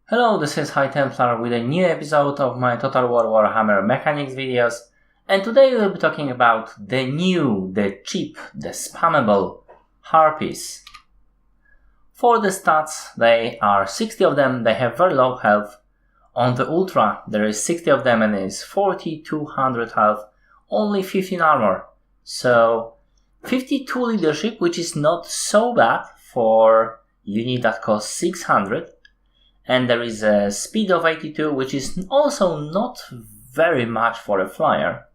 Hello, this is High Templar with a new episode of my Total War Warhammer mechanics videos, and today we'll be talking about the new, the cheap, the spammable Harpies. For the stats, they are 60 of them, they have very low health. On the Ultra, there is 60 of them and is 4200 health, only 15 armor. So 52 leadership, which is not so bad for unit that costs 600. And there is a speed of 82, which is also not very much for a flyer.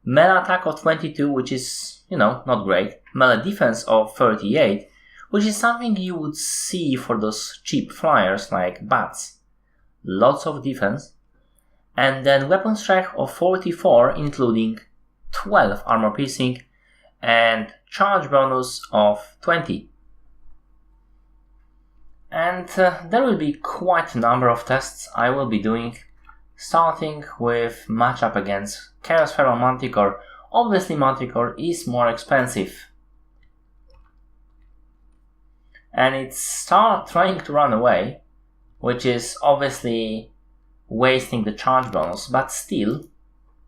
Melee attack of 22, which is, not great. Melee defense of 38, which is something you would see for those cheap flyers like bats. Lots of defense. And then weapon strength of 44, including 12 armor piercing and charge bonus of 20. And there will be quite a number of tests I will be doing, starting with matchup against Chaos Feral Manticore. Obviously Manticore is more expensive. And it's trying to run away, which is obviously wasting the charge bonus, but still,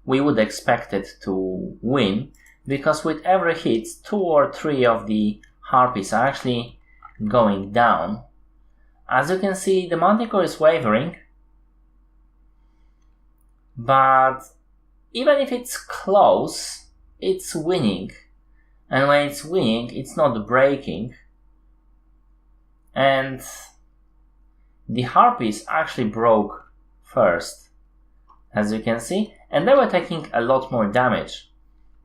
we would expect it to win, because with every hit, 2 or 3 of the Harpies are actually going down. As you can see, the Manticore is wavering, but even if it's close, it's winning. And when it's winning, it's not breaking. And the Harpies actually broke first, as you can see, and they were taking a lot more damage.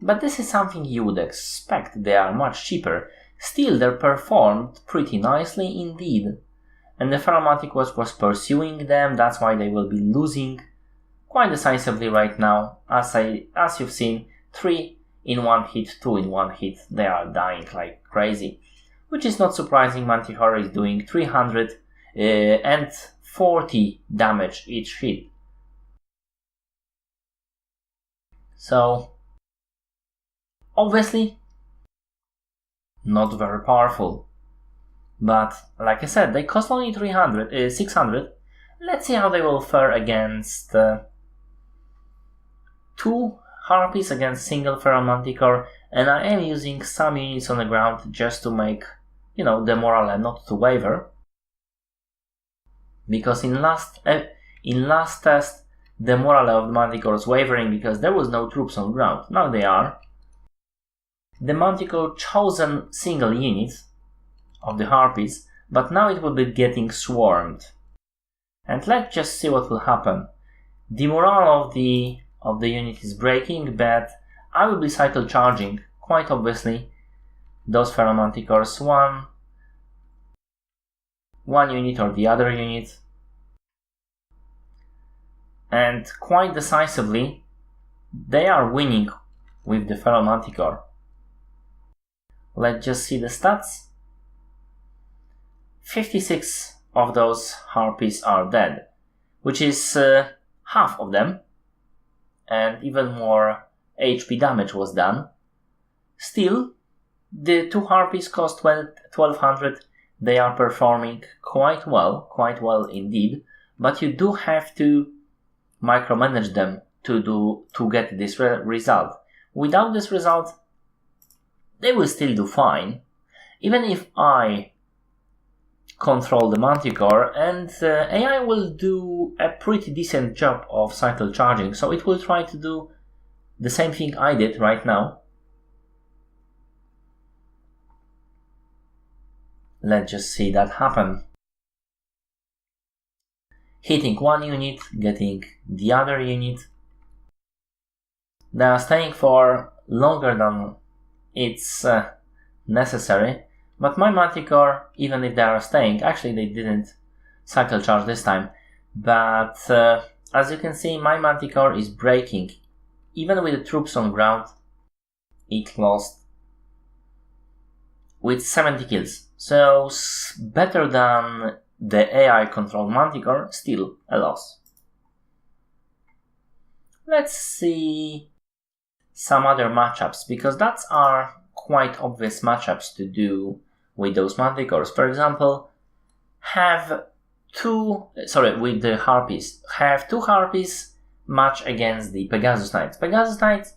But this is something you would expect, they are much cheaper. Still, they performed pretty nicely indeed. And the Feral Manticore was pursuing them, that's why they will be losing quite decisively right now. As you've seen, 3 in one hit, 2 in one hit, they are dying like crazy. Which is not surprising, Manticore is doing 340 damage each hit. So, obviously, not very powerful. But, like I said, they cost only 600. Let's see how they will fare against 2 Harpies against single Feral Manticore. And I am using some units on the ground just to make, the morale not to waver. Because in last test, the morale of the Manticore was wavering because there was no troops on ground. Now they are. The Manticore chosen single units of the Harpies, but now it will be getting swarmed. And let's just see what will happen. The morale of the unit is breaking, but I will be cycle charging, quite obviously, those Feral Manticores, one unit or the other unit. And quite decisively, they are winning with the Feral Manticore. Let's just see the stats. 56 of those Harpies are dead, which is half of them, and even more HP damage was done. Still, the 2 Harpies cost 1200, they are performing quite well indeed, but you do have to micromanage them to get this result. Without this result, they will still do fine, even if I control the Manticore, and AI will do a pretty decent job of cycle charging, so it will try to do the same thing I did right now. Let's just see that happen. Hitting one unit, getting the other unit. They are staying for longer than it's necessary. But my Manticore, even if they are staying, actually they didn't cycle charge this time, but as you can see, my Manticore is breaking. Even with the troops on ground, it lost with 70 kills. So better than the AI controlled Manticore, still a loss. Let's see some other matchups, because that are quite obvious matchups to do with those Manticores. For example, have with the Harpies. Have two Harpies match against the Pegasus Knights. Pegasus Knights,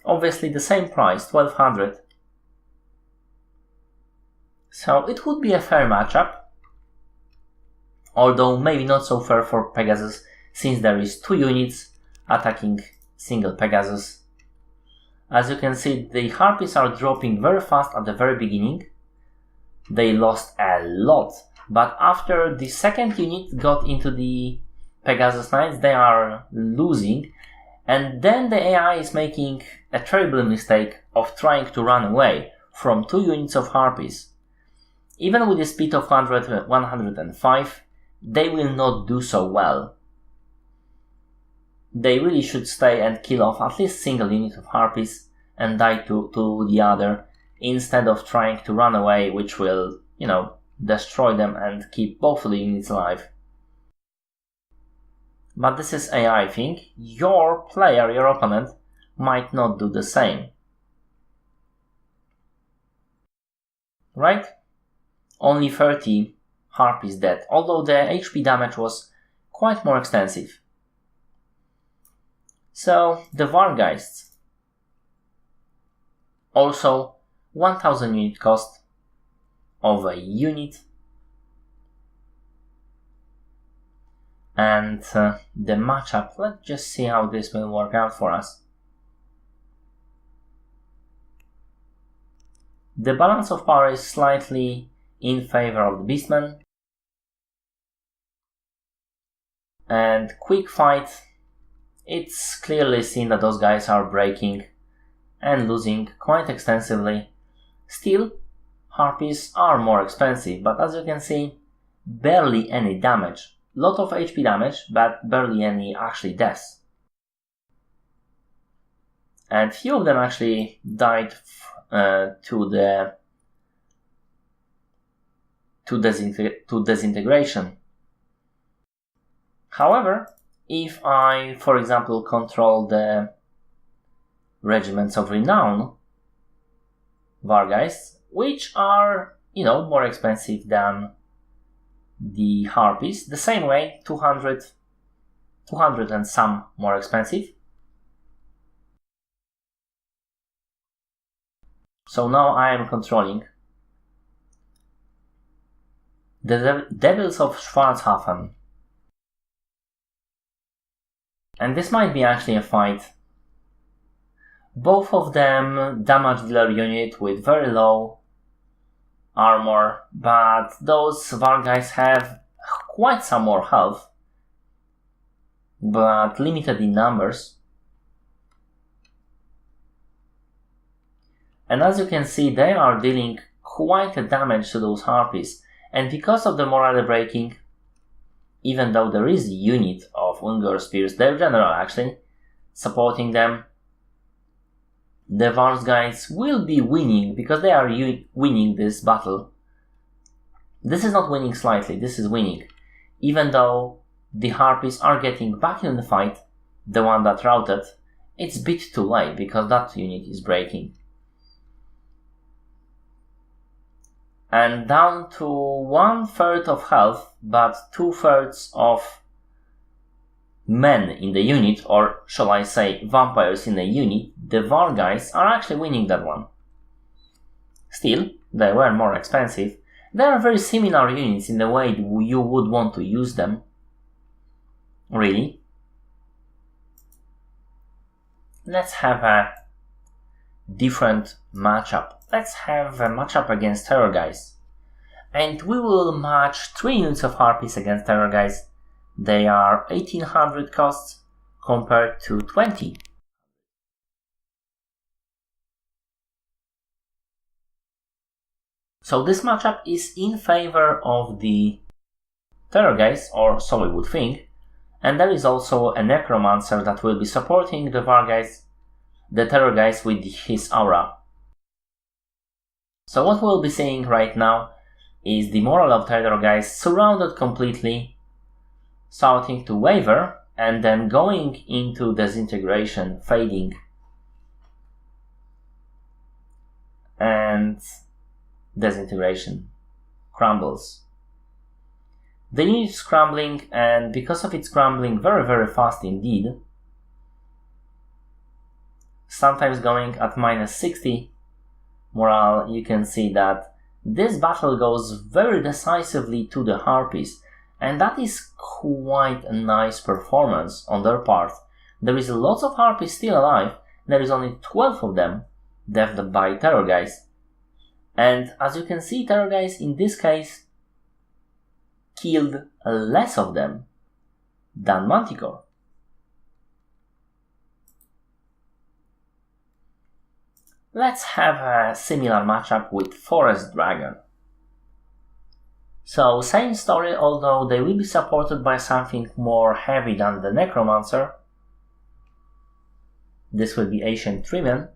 obviously the same price, 1200. So it would be a fair matchup, although maybe not so fair for Pegasus, since there is two units attacking single Pegasus. As you can see, the Harpies are dropping very fast at the very beginning. They lost a lot, but after the second unit got into the Pegasus Knights, they are losing, and then the AI is making a terrible mistake of trying to run away from two units of Harpies. Even with a speed of 105, they will not do so well. They really should stay and kill off at least single unit of Harpies and die to the other, instead of trying to run away, which will, destroy them and keep both of the units alive. But this is AI thing. Your player, your opponent, might not do the same. Right? Only 30 Harpies dead, although the HP damage was quite more extensive. So, the Vargeists. Also, 1000 unit cost of a unit. And the matchup, let's just see how this will work out for us. The balance of power is slightly in favor of the Beastmen. And quick fight, it's clearly seen that those guys are breaking and losing quite extensively. Still, Harpies are more expensive, but as you can see, barely any damage. Lot of HP damage, but barely any actually deaths. And few of them actually died to disintegration. However, if I, for example, control the regiments of renown Vargeists, which are, more expensive than the Harpies, the same way, 200 and some more expensive. So now I am controlling the Devils of Schwarzhafen. And this might be actually a fight. Both of them damage dealer unit with very low armor, but those Vargeists have quite some more health, but limited in numbers. And as you can see, they are dealing quite a damage to those Harpies, and because of the morale breaking, even though there is a unit of Ungor Spears, their general actually, supporting them, the Vargeists will be winning, because they are winning this battle. This is not winning slightly, this is winning. Even though the Harpies are getting back in the fight, the one that routed, it's a bit too late, because that unit is breaking. And down to 1/3 of health, but 2/3 of men in the unit, or shall I say vampires in the unit, the Vargeists are actually winning that one. Still, they were more expensive. They are very similar units in the way you would want to use them. Really. Let's have a different matchup. Let's have a matchup against Terrorgeists. And we will match 3 units of Harpies against Terrorgeists. They are 1800 costs compared to 20. So this matchup is in favor of the Terrorgeists, or so we would think, and there is also a Necromancer that will be supporting the Terrorgeists with his aura. So what we'll be seeing right now is the morale of Terrorgeists surrounded completely, starting to waver, and then going into disintegration, fading. And disintegration crumbles. The unit is scrambling, and because of its scrambling very fast indeed, sometimes going at minus 60 morale, you can see that this battle goes very decisively to the Harpies, and that is quite a nice performance on their part. There is lots of Harpies still alive, there is only 12 of them dead by Terror Guys. And as you can see, Terror Guys in this case killed less of them than Manticore. Let's have a similar matchup with Forest Dragon. So same story, although they will be supported by something more heavy than the Necromancer. This will be Ancient Treeman.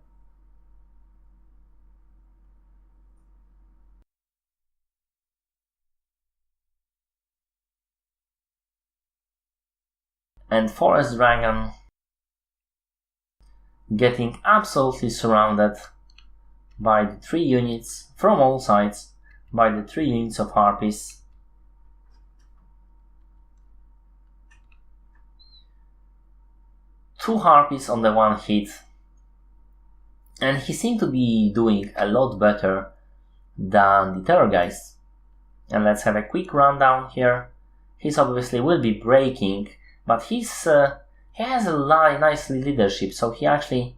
And Forest Dragon getting absolutely surrounded by the 3 units from all sides, by the 3 units of Harpies. Two Harpies on the one hit, and he seemed to be doing a lot better than the Terror Guys. And let's have a quick rundown here. He's obviously will be breaking, but he has a nice leadership, so he actually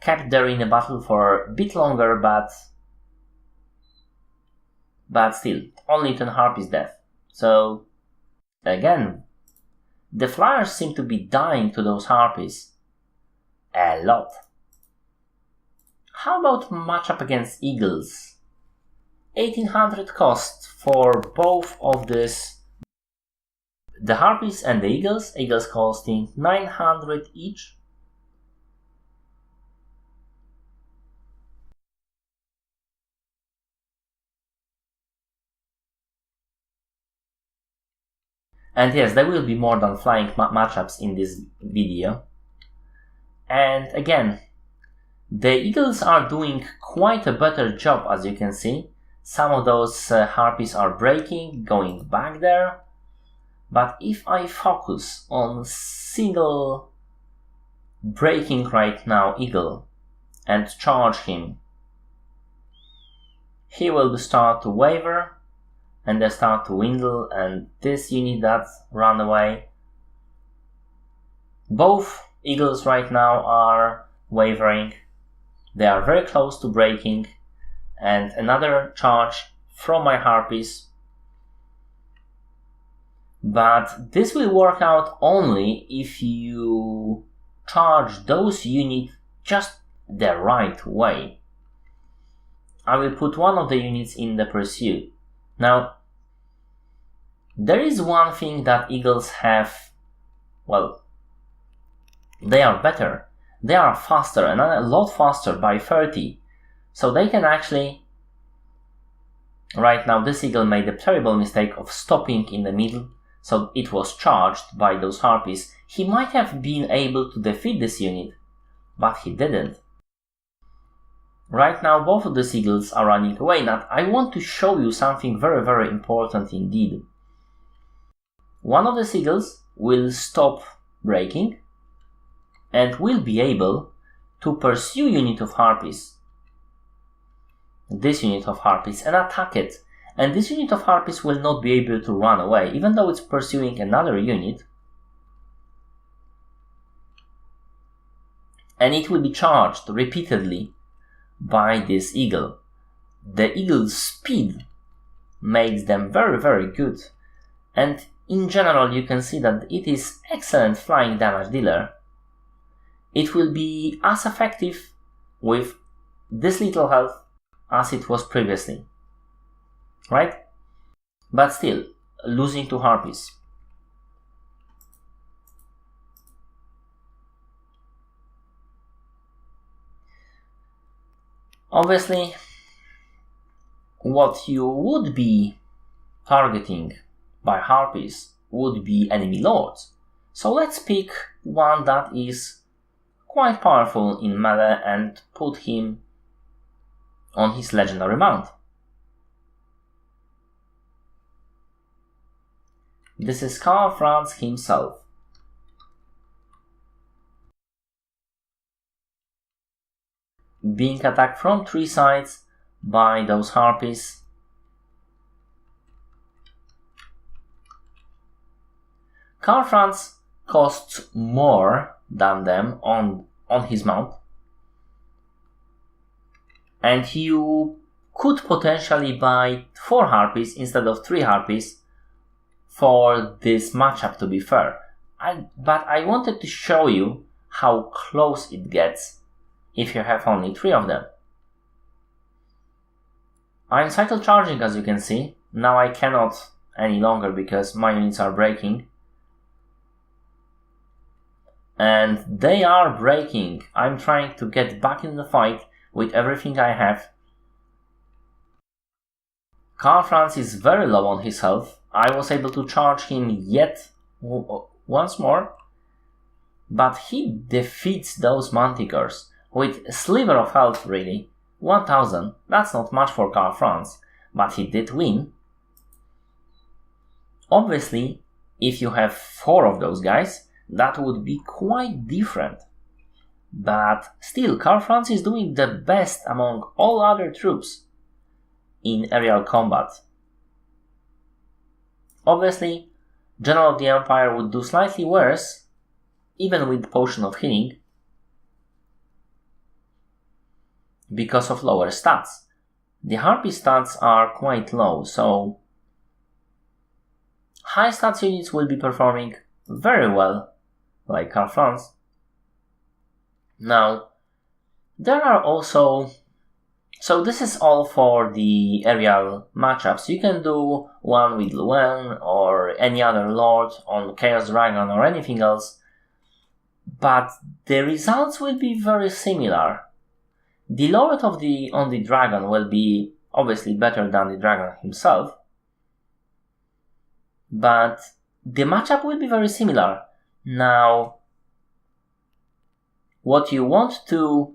kept there in the battle for a bit longer, but still, only 10 Harpies death. So, again, the Flyers seem to be dying to those Harpies a lot. How about matchup against Eagles? 1800 cost for both of this. The Harpies and the Eagles costing 900 each. And yes, there will be more than flying matchups in this video. And again, the Eagles are doing quite a better job, as you can see. Some of those Harpies are breaking, going back there. But if I focus on single breaking right now Eagle and charge him, he will start to waver and they start to dwindle, and this unit that ran away, both Eagles right now are wavering, they are very close to breaking, and another charge from my Harpies. But this will work out only if you charge those units just the right way. I will put one of the units in the pursuit. Now, there is one thing that Eagles have, well, they are better. They are faster, and a lot faster by 30. So they can actually, right now this Eagle made the terrible mistake of stopping in the middle. So it was charged by those Harpies. He might have been able to defeat this unit, but he didn't. Right now both of the Eagles are running away. Now I want to show you something very important indeed. One of the Eagles will stop breaking and will be able to pursue unit of Harpies. This unit of Harpies and attack it. And this unit of Harpies will not be able to run away, even though it's pursuing another unit. And it will be charged repeatedly by this Eagle. The Eagle's speed makes them very good. And in general, you can see that it is excellent flying damage dealer. It will be as effective with this little health as it was previously. Right? But still, losing to Harpies. Obviously, what you would be targeting by Harpies would be enemy lords. So let's pick one that is quite powerful in melee and put him on his legendary mount. This is Karl Franz himself. Being attacked from 3 sides by those Harpies. Karl Franz costs more than them on his mount. And you could potentially buy 4 Harpies instead of 3 Harpies for this matchup, to be fair. But I wanted to show you how close it gets if you have only 3 of them. I'm cycle charging, as you can see. Now I cannot any longer because my units are breaking. And they are breaking. I'm trying to get back in the fight with everything I have. Karl Franz is very low on his health. I was able to charge him yet once more. But he defeats those Manticores with a sliver of health, really. 1000. That's not much for Karl Franz. But he did win. Obviously, if you have 4 of those guys, that would be quite different. But still, Karl Franz is doing the best among all other troops in aerial combat. Obviously, General of the Empire would do slightly worse, even with Potion of Healing, because of lower stats. The Harpy stats are quite low, so high stats units will be performing very well, like Karl Franz. Now, there are also... So this is all for the aerial matchups. You can do one with Luen or any other Lord on Chaos Dragon or anything else, but the results will be very similar. The Lord on the Dragon will be obviously better than the Dragon himself, but the matchup will be very similar. Now, what you want to...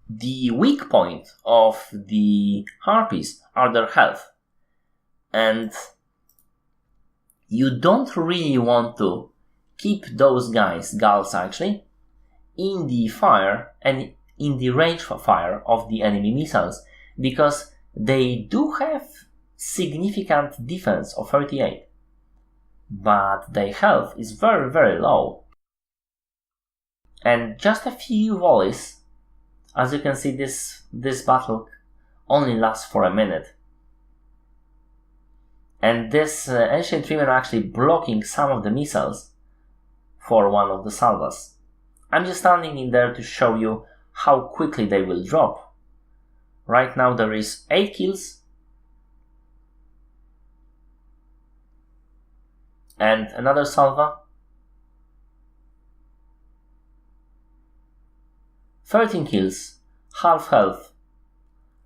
The weak point of the Harpies are their health. And you don't really want to keep those guys, Gals actually, in the fire and in the range for fire of the enemy missiles, because they do have significant defense of 38. But their health is very, very low. And just a few volleys. As you can see, this battle only lasts for a minute. And this Ancient Treemen are actually blocking some of the missiles for one of the salvas. I'm just standing in there to show you how quickly they will drop. Right now there is 8 kills. And another salva. 13 kills, half health,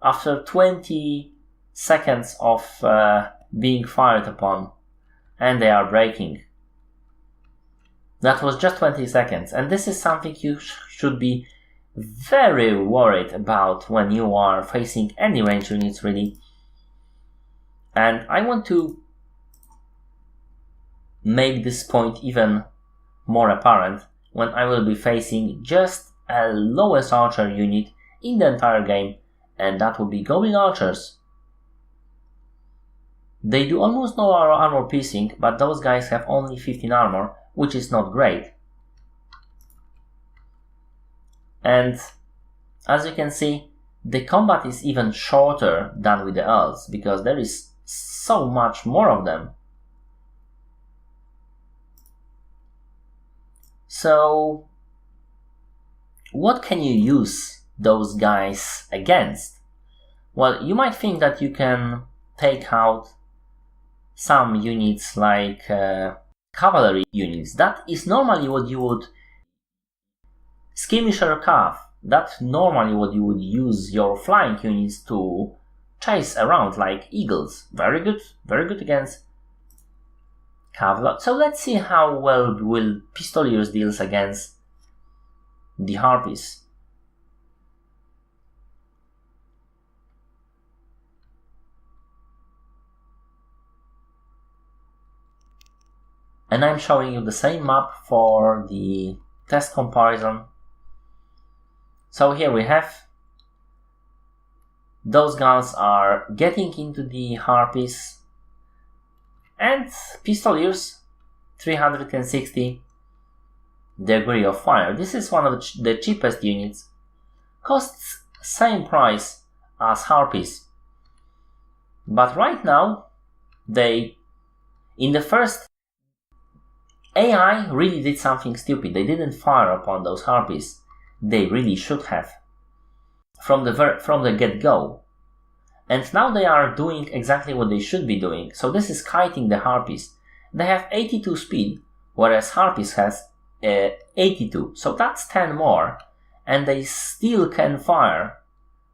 after 20 seconds of being fired upon, and they are breaking. That was just 20 seconds, and this is something you should be very worried about when you are facing any range units, really. And I want to make this point even more apparent when I will be facing just a lowest archer unit in the entire game, and that would be Goblin Archers. They do almost no armor piercing, but those guys have only 15 armor, which is not great. And as you can see, the combat is even shorter than with the elves, because there is so much more of them. So, what can you use those guys against? Well, you might think that you can take out some units like cavalry units. That is normally what you would... Skirmisher Cav. That's normally what you would use your flying units to chase around like eagles. Very good against cavalry. So let's see how well will Pistoliers deals against the Harpies. And I'm showing you the same map for the test comparison. So here we have those guns are getting into the Harpies, and Pistoliers 360 degree of fire. This is one of the cheapest units. Costs same price as Harpies. But right now, in the first, AI really did something stupid. They didn't fire upon those Harpies. They really should have. From the get-go. And now they are doing exactly what they should be doing. So this is kiting the Harpies. They have 82 speed, whereas Harpies has 82. So that's 10 more. And they still can fire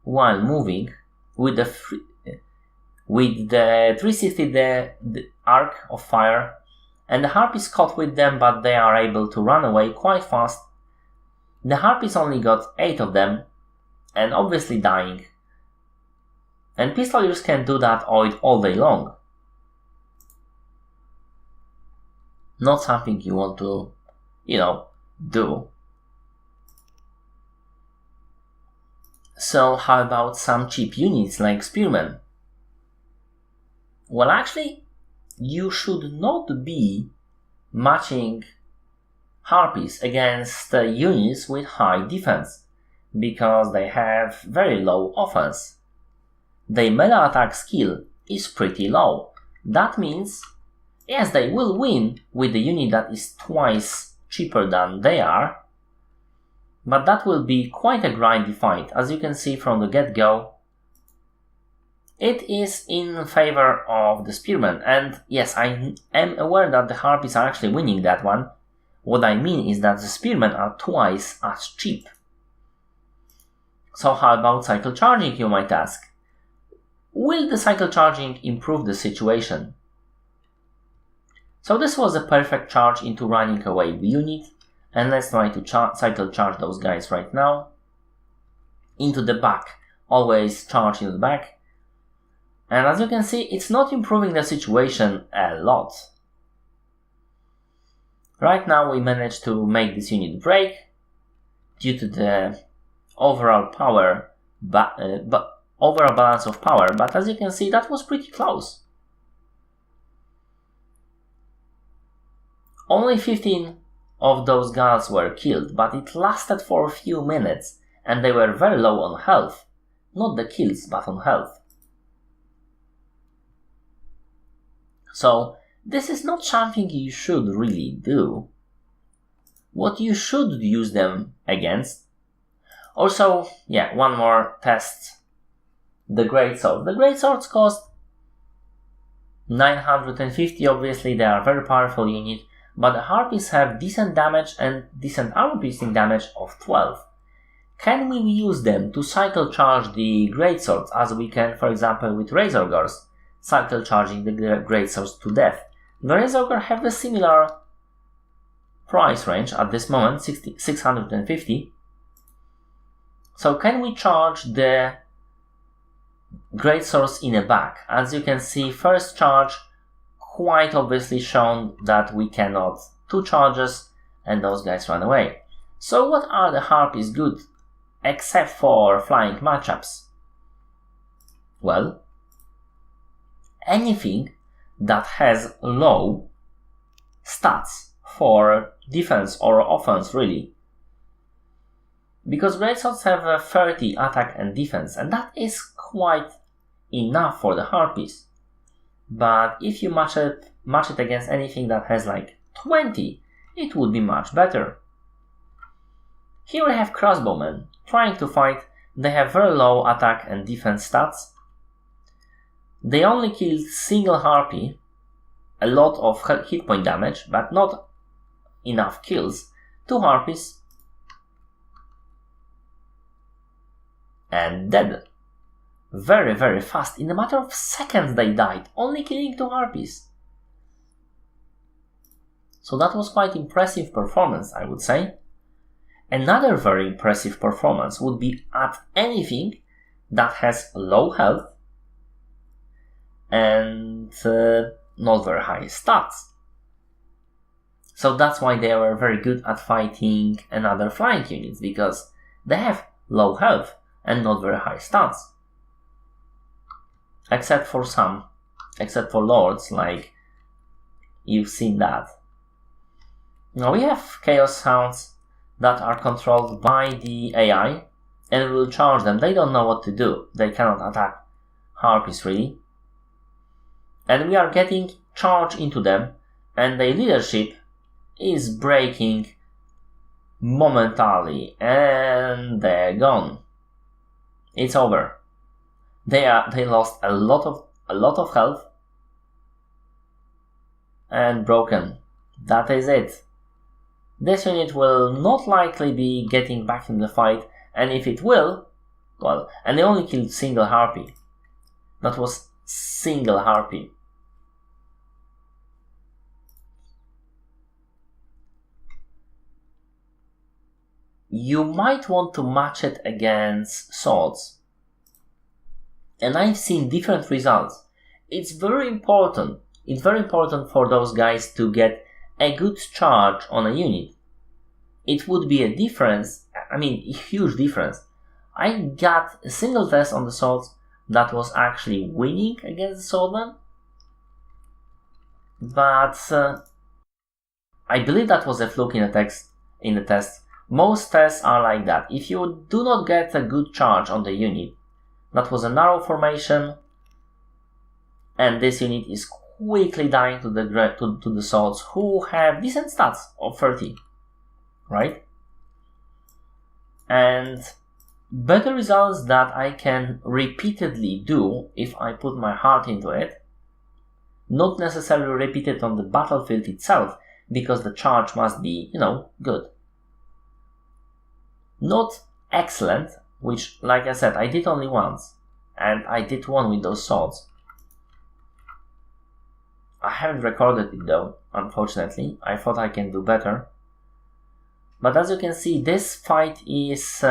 while moving with the 360 the arc of fire. And the Harpies caught with them, but they are able to run away quite fast. The Harpies only got 8 of them, and obviously dying. And Pistoliers can do that all day long. Not something you want to, do. So how about some cheap units like Spearmen? Well, actually, you should not be matching Harpies against units with high defense, because they have very low offense. Their melee attack skill is pretty low. That means, yes, they will win with the unit that is twice cheaper than they are, but that will be quite a grindy fight. As you can see from the get-go, it is in favor of the Spearmen, and yes, I am aware that the Harpies are actually winning that one. What I mean is that the Spearmen are twice as cheap. So how about cycle charging, you might ask? Will the cycle charging improve the situation? So this was a perfect charge into running away unit, and let's try to cycle charge those guys right now. Into the back, always charge in the back. And as you can see, it's not improving the situation a lot. Right now we managed to make this unit break due to the overall power, overall balance of power, but as you can see, that was pretty close. Only 15 of those guns were killed, but it lasted for a few minutes, and they were very low on health. Not the kills, but on health. So, this is not something you should really do. What you should use them against. Also, one more test. The Greatswords. The Greatswords cost 950, obviously they are a very powerful unit, but the Harpies have decent damage and decent armor piercing damage of 12. Can we use them to cycle charge the Greatswords, as we can, for example, with Razorgars, cycle charging the Greatswords to death? The Razorgar have a similar price range at this moment, 650. So can we charge the Greatswords in a back? As you can see, first charge quite obviously shown that we cannot. 2 charges and those guys run away. So what are the Harpies good except for flying matchups? Well, anything that has low stats for defense or offense, really. Because Greatswords have a 30 attack and defense, and that is quite enough for the Harpies. But if you match it against anything that has like 20, it would be much better. Here we have crossbowmen trying to fight. They have very low attack and defense stats. They only killed single Harpy, a lot of hit point damage, but not enough kills. 2 Harpies, and dead. Very, very fast. In a matter of seconds they died, only killing 2 Harpies. So that was quite impressive performance, I would say. Another very impressive performance would be at anything that has low health and not very high stats. So that's why they were very good at fighting another flying units, because they have low health and not very high stats. Except for lords, like you've seen that. Now we have Chaos Hounds that are controlled by the AI, and we will charge them. They don't know what to do. They cannot attack Harpies really. And we are getting charge into them, and their leadership is breaking momentarily, and they're gone. It's over. They lost a lot of health and broken. That is it. This unit will not likely be getting back in the fight, and if it will, well, and they only killed single Harpy. That was single Harpy. You might want to match it against swords. And I've seen different results. It's very important. It's very important for those guys to get a good charge on a unit. It would be a difference, a huge difference. I got a single test on the swords that was actually winning against the swordman. But I believe that was a fluke in the test. Most tests are like that. If you do not get a good charge on the unit, that was a narrow formation, and this unit is quickly dying to the swords who have decent stats of 30, right? And better results that I can repeatedly do if I put my heart into it, not necessarily repeated on the battlefield itself, because the charge must be, good. Not excellent, which, like I said, I did only once, and I did one with those swords. I haven't recorded it though, unfortunately. I thought I can do better. But as you can see, this fight is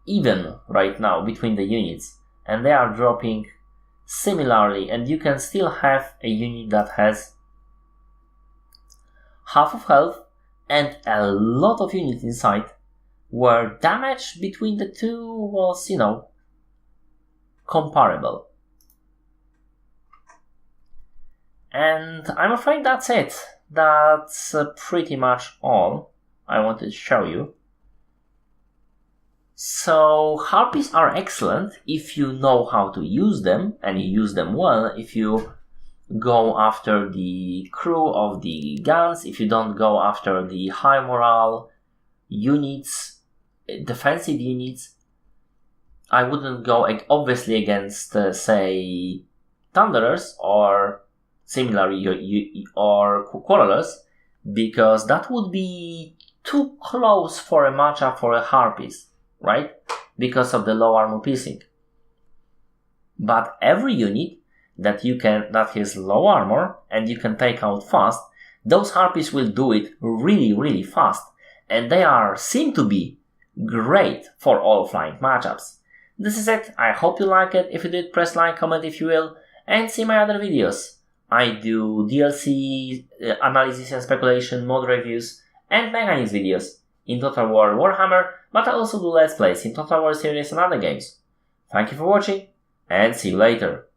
even right now between the units, and they are dropping similarly, and you can still have a unit that has half of health and a lot of units inside, where damage between the two was, comparable. And I'm afraid that's it. That's pretty much all I wanted to show you. So Harpies are excellent if you know how to use them, and you use them well. If you go after the crew of the guns, if you don't go after the high morale units, defensive units. I wouldn't go obviously against, say, Thunderers or similarly or Quarrelers, because that would be too close for a matchup for a Harpies, right? Because of the low armor piercing. But every unit that has low armor and you can take out fast, those Harpies will do it really, really fast, and they seem to be great for all flying matchups. This is it. I hope you like it. If you did, press like, comment if you will, and see my other videos. I do DLC analysis and speculation, mod reviews, and mechanics videos in Total War Warhammer, but I also do Let's Plays in Total War series and other games. Thank you for watching, and see you later.